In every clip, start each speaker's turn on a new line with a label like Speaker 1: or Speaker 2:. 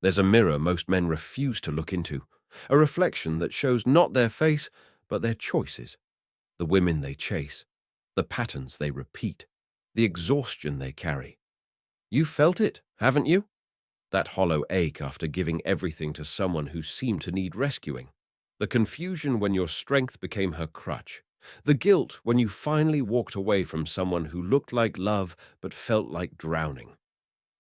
Speaker 1: There's a mirror most men refuse to look into, a reflection that shows not their face, but their choices, the women they chase, the patterns they repeat, the exhaustion they carry. You've felt it, haven't you? That hollow ache after giving everything to someone who seemed to need rescuing. The confusion when your strength became her crutch. The guilt when you finally walked away from someone who looked like love but felt like drowning.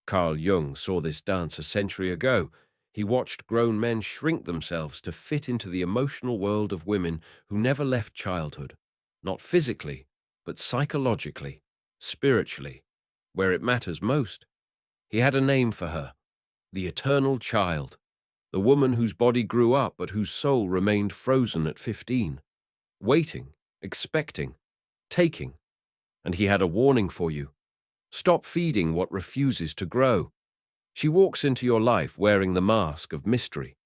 Speaker 1: Carl Jung saw this dance a century ago. He watched grown men shrink themselves to fit into the emotional world of women who never left childhood, not physically, but psychologically, spiritually, where it matters most. He had a name for her, the eternal child, the woman whose body grew up but whose soul remained frozen at 15, waiting, expecting, taking. And he had a warning for you. Stop feeding what refuses to grow. She walks into your life wearing the mask of mystery,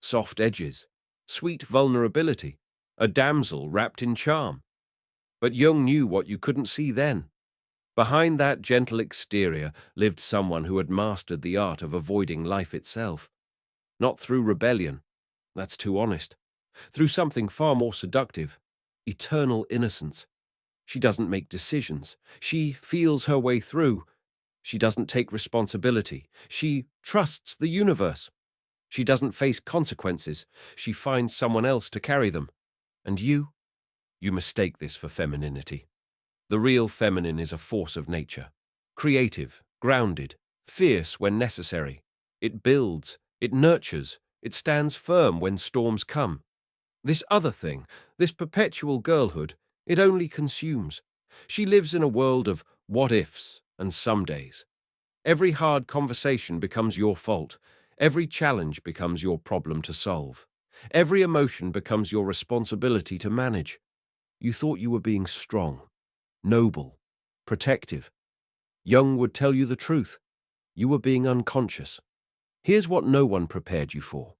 Speaker 1: soft edges, sweet vulnerability, a damsel wrapped in charm. But Jung knew what you couldn't see then. Behind that gentle exterior lived someone who had mastered the art of avoiding life itself. Not through rebellion, that's too honest. Through something far more seductive, eternal innocence. She doesn't make decisions. She feels her way through. She doesn't take responsibility. She trusts the universe. She doesn't face consequences. She finds someone else to carry them. And you mistake this for femininity. The real feminine is a force of nature. Creative, grounded, fierce when necessary. It builds, it nurtures, it stands firm when storms come. This other thing, this perpetual girlhood, it only consumes. She lives in a world of what-ifs and somedays. Every hard conversation becomes your fault. Every challenge becomes your problem to solve. Every emotion becomes your responsibility to manage. You thought you were being strong, noble, protective. Jung would tell you the truth. You were being unconscious. Here's what no one prepared you for.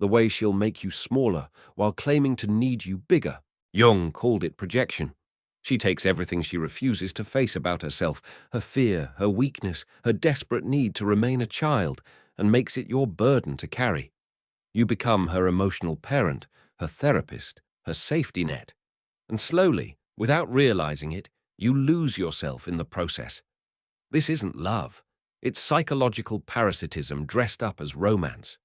Speaker 1: The way she'll make you smaller while claiming to need you bigger. Jung called it projection. She takes everything she refuses to face about herself, her fear, her weakness, her desperate need to remain a child, and makes it your burden to carry. You become her emotional parent, her therapist, her safety net. And slowly, without realizing it, you lose yourself in the process. This isn't love. It's psychological parasitism dressed up as romance.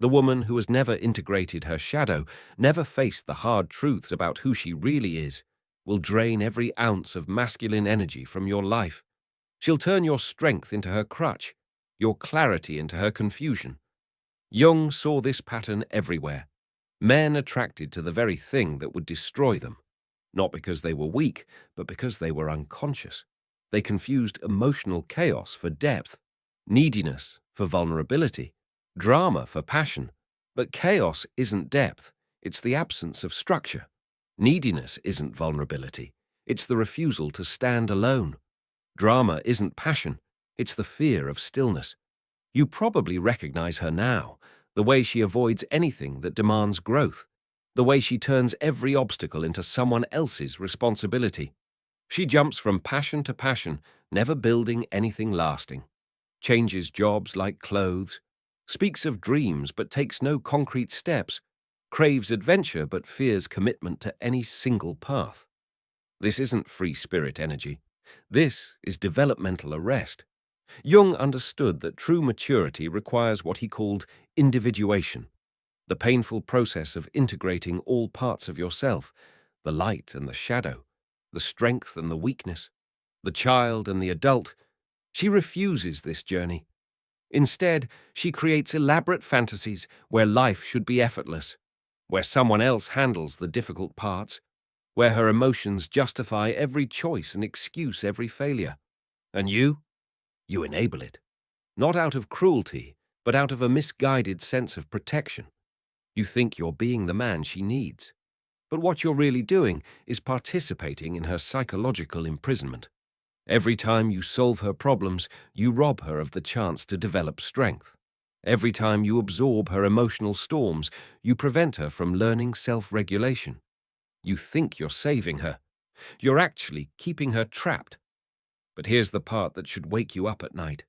Speaker 1: The woman who has never integrated her shadow, never faced the hard truths about who she really is, will drain every ounce of masculine energy from your life. She'll turn your strength into her crutch, your clarity into her confusion. Jung saw this pattern everywhere. Men attracted to the very thing that would destroy them. Not because they were weak, but because they were unconscious. They confused emotional chaos for depth, neediness for vulnerability, drama for passion. But chaos isn't depth, it's the absence of structure. Neediness isn't vulnerability, it's the refusal to stand alone. Drama isn't passion, it's the fear of stillness. You probably recognize her now, the way she avoids anything that demands growth, the way she turns every obstacle into someone else's responsibility. She jumps from passion to passion, never building anything lasting. Changes jobs like clothes, speaks of dreams but takes no concrete steps, craves adventure but fears commitment to any single path. This isn't free spirit energy. This is developmental arrest. Jung understood that true maturity requires what he called individuation, the painful process of integrating all parts of yourself, the light and the shadow, the strength and the weakness, the child and the adult. She refuses this journey. Instead, she creates elaborate fantasies where life should be effortless, where someone else handles the difficult parts, where her emotions justify every choice and excuse every failure. And you enable it. Not out of cruelty, but out of a misguided sense of protection. You think you're being the man she needs. But what you're really doing is participating in her psychological imprisonment. Every time you solve her problems, you rob her of the chance to develop strength. Every time you absorb her emotional storms, you prevent her from learning self-regulation. You think you're saving her. You're actually keeping her trapped. But here's the part that should wake you up at night.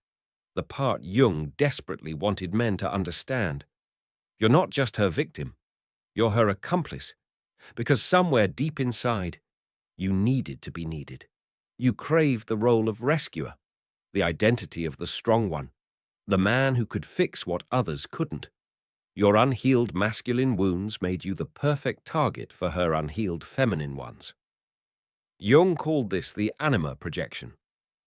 Speaker 1: the part Jung desperately wanted men to understand. You're not just her victim, you're her accomplice, because somewhere deep inside, you needed to be needed. You craved the role of rescuer, the identity of the strong one, the man who could fix what others couldn't. Your unhealed masculine wounds made you the perfect target for her unhealed feminine ones. Jung called this the anima projection.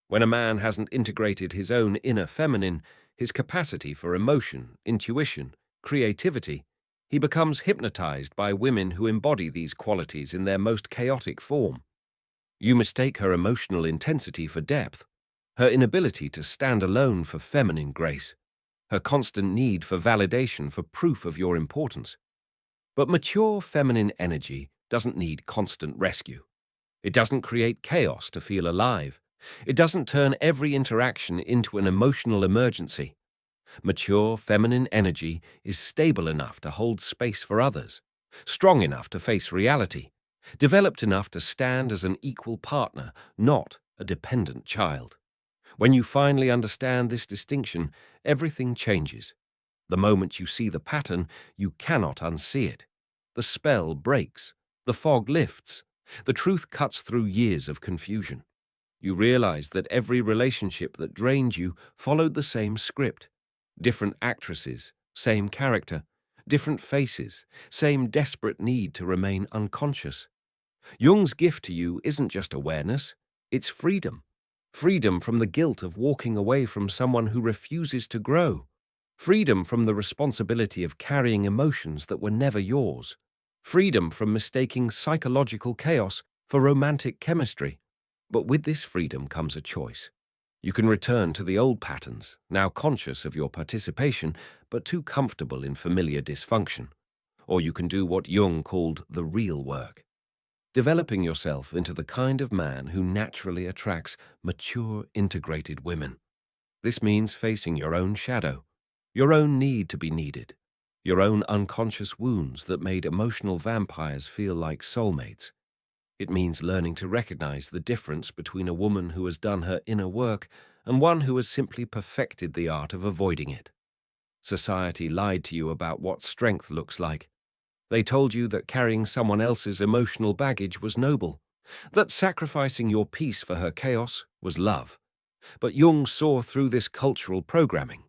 Speaker 1: When a man hasn't integrated his own inner feminine, his capacity for emotion, intuition, creativity, he becomes hypnotized by women who embody these qualities in their most chaotic form. You mistake her emotional intensity for depth, her inability to stand alone for feminine grace, her constant need for validation for proof of your importance. But mature feminine energy doesn't need constant rescue. It doesn't create chaos to feel alive. It doesn't turn every interaction into an emotional emergency. Mature feminine energy is stable enough to hold space for others, strong enough to face reality, developed enough to stand as an equal partner, not a dependent child. When you finally understand this distinction, everything changes. The moment you see the pattern, you cannot unsee it. The spell breaks. The fog lifts. The truth cuts through years of confusion. You realize that every relationship that drained you followed the same script. Different actresses, same character. Different faces, same desperate need to remain unconscious. Jung's gift to you isn't just awareness, it's freedom. Freedom from the guilt of walking away from someone who refuses to grow. Freedom from the responsibility of carrying emotions that were never yours. Freedom from mistaking psychological chaos for romantic chemistry. But with this freedom comes a choice. You can return to the old patterns, now conscious of your participation, but too comfortable in familiar dysfunction. Or you can do what Jung called the real work. Developing yourself into the kind of man who naturally attracts mature, integrated women. This means facing your own shadow, your own need to be needed, your own unconscious wounds that made emotional vampires feel like soulmates. It means learning to recognize the difference between a woman who has done her inner work and one who has simply perfected the art of avoiding it. Society lied to you about what strength looks like. They told you that carrying someone else's emotional baggage was noble, that sacrificing your peace for her chaos was love. But Jung saw through this cultural programming.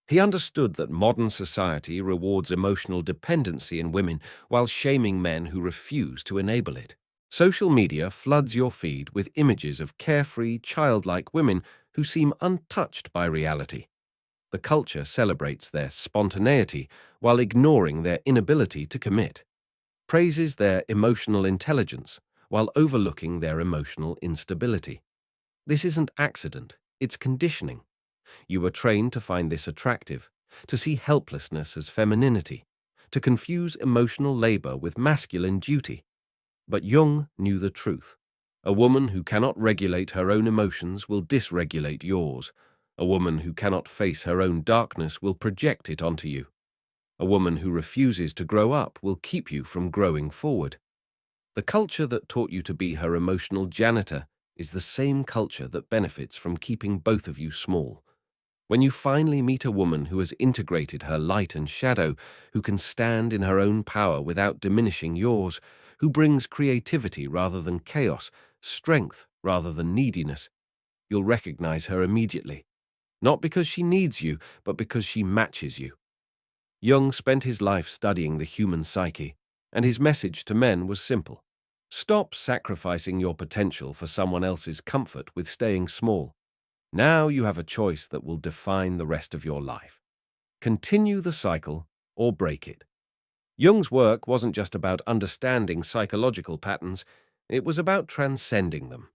Speaker 1: He understood that modern society rewards emotional dependency in women while shaming men who refuse to enable it. Social media floods your feed with images of carefree, childlike women who seem untouched by reality. The culture celebrates their spontaneity while ignoring their inability to commit, praises their emotional intelligence while overlooking their emotional instability. This isn't accident, it's conditioning. You were trained to find this attractive, to see helplessness as femininity, to confuse emotional labor with masculine duty. But Jung knew the truth. A woman who cannot regulate her own emotions will dysregulate yours. A woman who cannot face her own darkness will project it onto you. A woman who refuses to grow up will keep you from growing forward. The culture that taught you to be her emotional janitor is the same culture that benefits from keeping both of you small. When you finally meet a woman who has integrated her light and shadow, who can stand in her own power without diminishing yours, who brings creativity rather than chaos, strength rather than neediness, you'll recognize her immediately. Not because she needs you, but because she matches you. Jung spent his life studying the human psyche, and his message to men was simple. Stop sacrificing your potential for someone else's comfort with staying small. Now you have a choice that will define the rest of your life. Continue the cycle or break it. Jung's work wasn't just about understanding psychological patterns, it was about transcending them.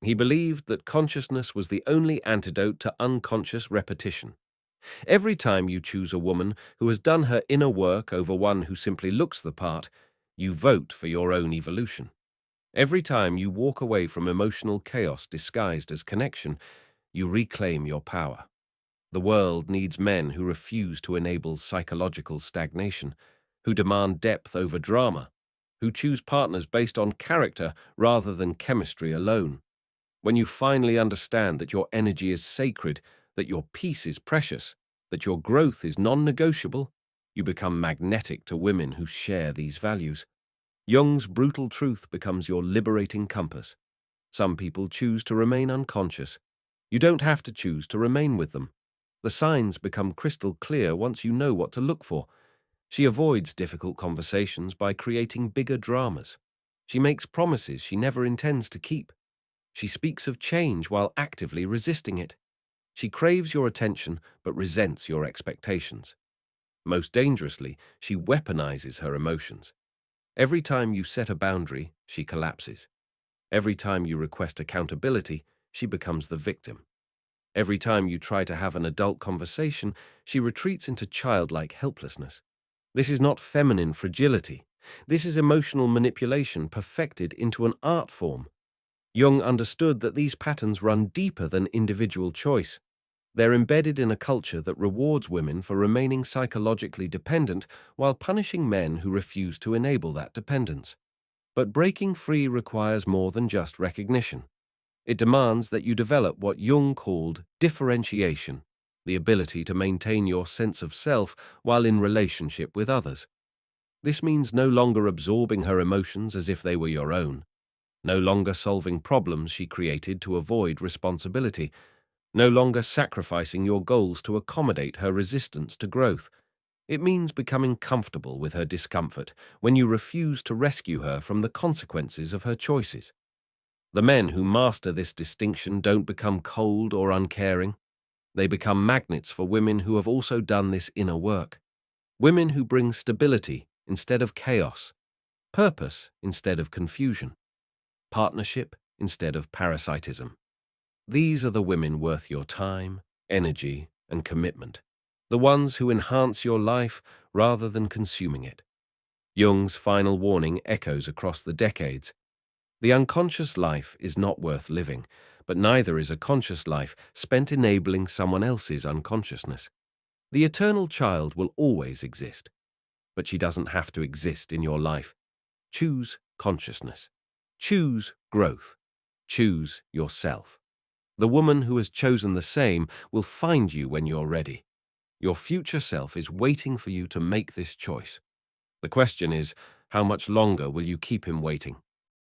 Speaker 1: He believed that consciousness was the only antidote to unconscious repetition. Every time you choose a woman who has done her inner work over one who simply looks the part, you vote for your own evolution. Every time you walk away from emotional chaos disguised as connection, you reclaim your power. The world needs men who refuse to enable psychological stagnation, who demand depth over drama, who choose partners based on character rather than chemistry alone. When you finally understand that your energy is sacred, that your peace is precious, that your growth is non-negotiable, you become magnetic to women who share these values. Jung's brutal truth becomes your liberating compass. Some people choose to remain unconscious. You don't have to choose to remain with them. The signs become crystal clear once you know what to look for. She avoids difficult conversations by creating bigger dramas. She makes promises she never intends to keep. She speaks of change while actively resisting it. She craves your attention but resents your expectations. Most dangerously, she weaponizes her emotions. Every time you set a boundary, she collapses. Every time you request accountability, she becomes the victim. Every time you try to have an adult conversation, she retreats into childlike helplessness. This is not feminine fragility. This is emotional manipulation perfected into an art form. Jung understood that these patterns run deeper than individual choice. They're embedded in a culture that rewards women for remaining psychologically dependent while punishing men who refuse to enable that dependence. But breaking free requires more than just recognition. It demands that you develop what Jung called differentiation, the ability to maintain your sense of self while in relationship with others. This means no longer absorbing her emotions as if they were your own, no longer solving problems she created to avoid responsibility, no longer sacrificing your goals to accommodate her resistance to growth. It means becoming comfortable with her discomfort when you refuse to rescue her from the consequences of her choices. The men who master this distinction don't become cold or uncaring. They become magnets for women who have also done this inner work. Women who bring stability instead of chaos, purpose instead of confusion, partnership instead of parasitism. These are the women worth your time, energy, and commitment. The ones who enhance your life rather than consuming it. Jung's final warning echoes across the decades. The unconscious life is not worth living, but neither is a conscious life spent enabling someone else's unconsciousness. The eternal child will always exist, but she doesn't have to exist in your life. Choose consciousness. Choose growth. Choose yourself. The woman who has chosen the same will find you when you're ready. Your future self is waiting for you to make this choice. The question is, how much longer will you keep him waiting?